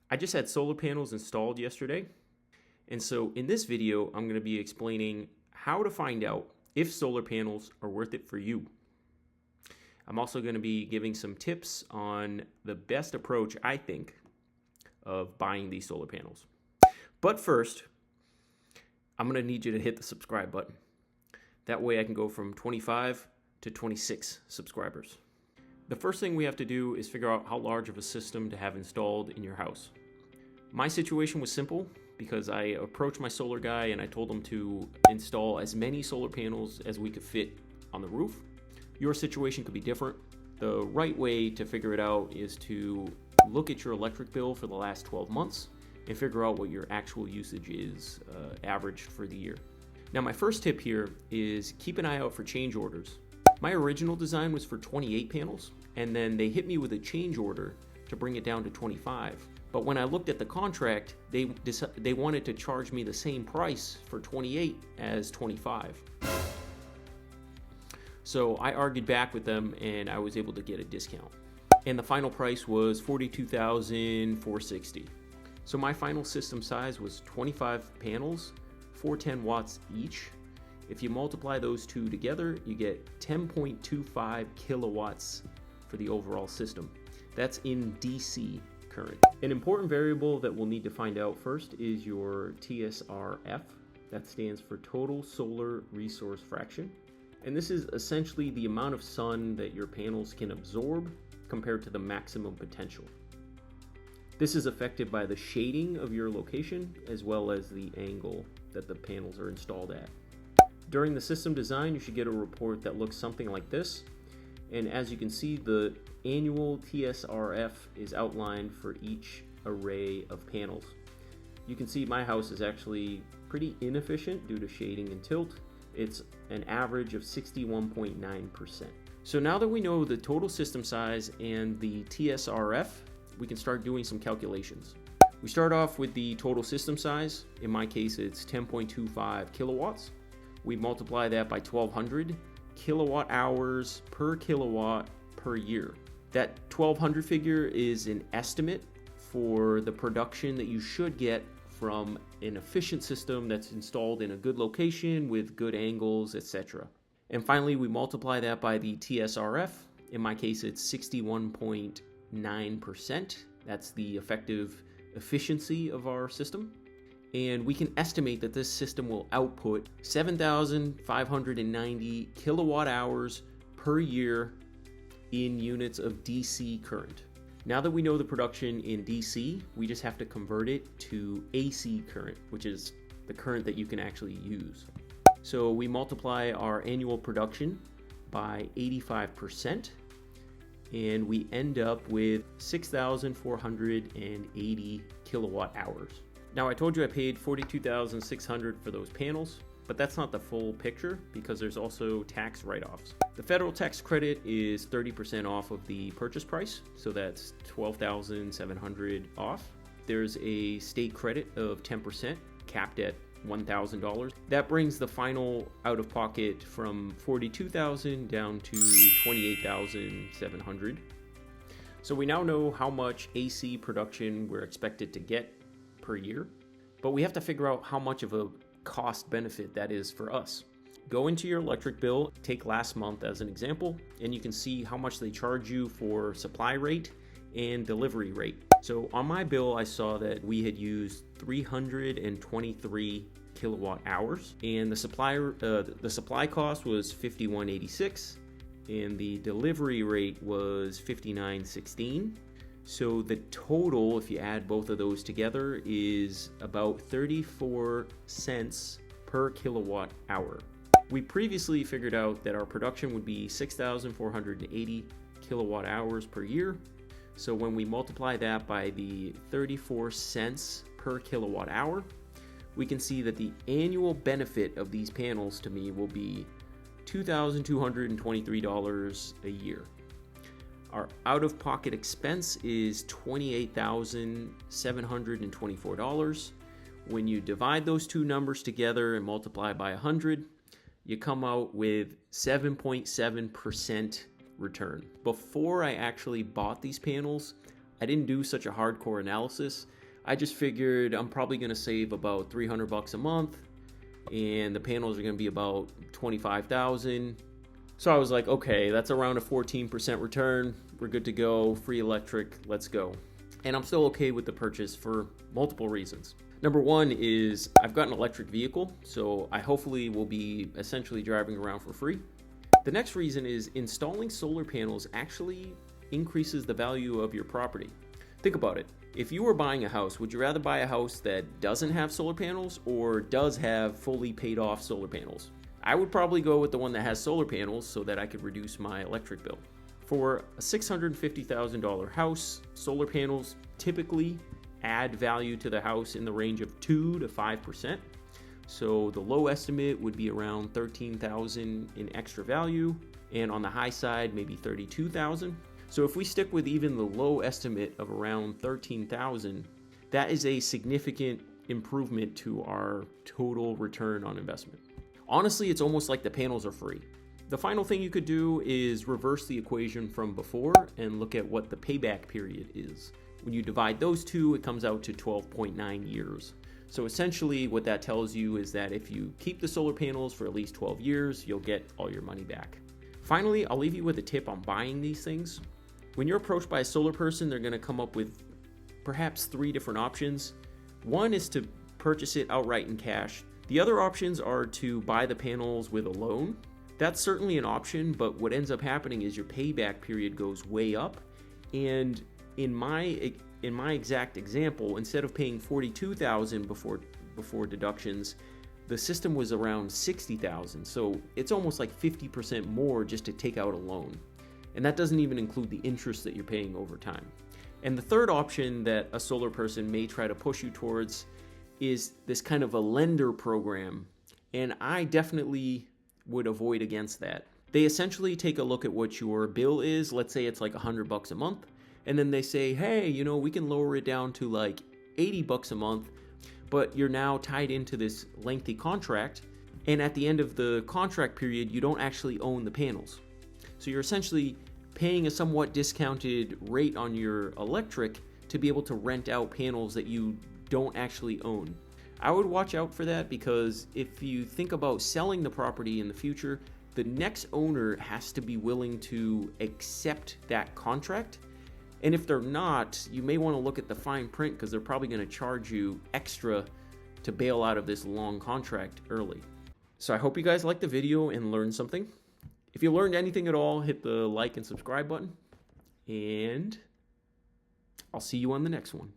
I just had solar panels installed yesterday, and so in this video, I'm going to be explaining how to find out if solar panels are worth it for you. I'm also going to be giving some tips on the best approach, I think, of buying these solar panels. But first, I'm going to need you to hit the subscribe button. That way I can go from 25 to 26 subscribers. The first thing we have to do is figure out how large of a system to have installed in your house. My situation was simple because I approached my solar guy and I told him to install as many solar panels as we could fit on the roof. Your situation could be different. The right way to figure it out is to look at your electric bill for the last 12 months and figure out what your actual usage is averaged for the year. Now, my first tip here is keep an eye out for change orders. My original design was for 28 panels, and then they hit me with a change order to bring it down to 25. But when I looked at the contract, they wanted to charge me the same price for 28 as 25. So I argued back with them, and I was able to get a discount. And the final price was $42,460. So my final system size was 25 panels, 410 watts each. If you multiply those two together, you get 10.25 kilowatts for the overall system. That's in DC current. An important variable that we'll need to find out first is your TSRF. That stands for Total Solar Resource Fraction. And this is essentially the amount of sun that your panels can absorb compared to the maximum potential. This is affected by the shading of your location as well as the angle that the panels are installed at. During the system design, you should get a report that looks something like this. And as you can see, the annual TSRF is outlined for each array of panels. You can see my house is actually pretty inefficient due to shading and tilt. It's an average of 61.9%. So now that we know the total system size and the TSRF, we can start doing some calculations. We start off with the total system size. In my case, it's 10.25 kilowatts. We multiply that by 1,200 kilowatt hours per kilowatt per year. That 1,200 figure is an estimate for the production that you should get from an efficient system that's installed in a good location with good angles, etc. And finally, we multiply that by the TSRF. In my case, it's 61.9%. That's the effective efficiency of our system. And we can estimate that this system will output 7,590 kilowatt hours per year in units of DC current. Now that we know the production in DC, we just have to convert it to AC current, which is the current that you can actually use. So we multiply our annual production by 85%, and we end up with 6,480 kilowatt hours. Now, I told you I paid $42,600 for those panels, but that's not the full picture because there's also tax write-offs. The federal tax credit is 30% off of the purchase price, so that's $12,700 off. There's a state credit of 10%, capped at $1,000. That brings the final out-of-pocket from $42,000 down to $28,700. So we now know how much AC production we're expected to get per year, but we have to figure out how much of a cost benefit that is for us. Go into your electric bill, take last month as an example, and you can see how much they charge you for supply rate and delivery rate. So on my bill, I saw that we had used 323 kilowatt hours, and the supply cost was $51.86, and the delivery rate was $59.16. So the total, if you add both of those together, is about 34 cents per kilowatt hour. We previously figured out that our production would be 6,480 kilowatt hours per year. So when we multiply that by the 34 cents per kilowatt hour, we can see that the annual benefit of these panels to me will be $2,223 a year. Our out-of-pocket expense is $28,724. When you divide those two numbers together and multiply by 100, you come out with 7.7% return. Before I actually bought these panels, I didn't do such a hardcore analysis. I just figured I'm probably going to save about $300 a month, and the panels are going to be about 25,000. So I was like, okay, that's around a 14% return. We're good to go. Free electric. Let's go. And I'm still okay with the purchase for multiple reasons. Number one is I've got an electric vehicle, so I hopefully will be essentially driving around for free. The next reason is installing solar panels actually increases the value of your property. Think about it. If you were buying a house, would you rather buy a house that doesn't have solar panels or does have fully paid off solar panels? I would probably go with the one that has solar panels so that I could reduce my electric bill. For a $650,000 house, solar panels typically add value to the house in the range of 2 to 5%. So the low estimate would be around $13,000 in extra value, and on the high side, maybe $32,000. So if we stick with even the low estimate of around $13,000, that is a significant improvement to our total return on investment. Honestly, it's almost like the panels are free. The final thing you could do is reverse the equation from before and look at what the payback period is. When you divide those two, it comes out to 12.9 years. So essentially what that tells you is that if you keep the solar panels for at least 12 years, you'll get all your money back. Finally, I'll leave you with a tip on buying these things. When you're approached by a solar person, they're going to come up with perhaps 3 different options. One is to purchase it outright in cash. The other options are to buy the panels with a loan. That's certainly an option, but what ends up happening is your payback period goes way up. And in my exact example, instead of paying $42,000 before deductions, the system was around $60,000. So it's almost like 50% more just to take out a loan. And that doesn't even include the interest that you're paying over time. And the third option that a solar person may try to push you towards is this kind of a lender program. And I definitely would avoid against that. They essentially take a look at what your bill is. Let's say it's like $100 a month. And then they say, hey, we can lower it down to like $80 a month, but you're now tied into this lengthy contract. And at the end of the contract period, you don't actually own the panels. So you're essentially paying a somewhat discounted rate on your electric to be able to rent out panels that you don't actually own. I would watch out for that, because if you think about selling the property in the future, the next owner has to be willing to accept that contract. And if they're not, you may want to look at the fine print, because they're probably going to charge you extra to bail out of this long contract early. So I hope you guys liked the video and learned something. If you learned anything at all, hit the like and subscribe button, and I'll see you on the next one.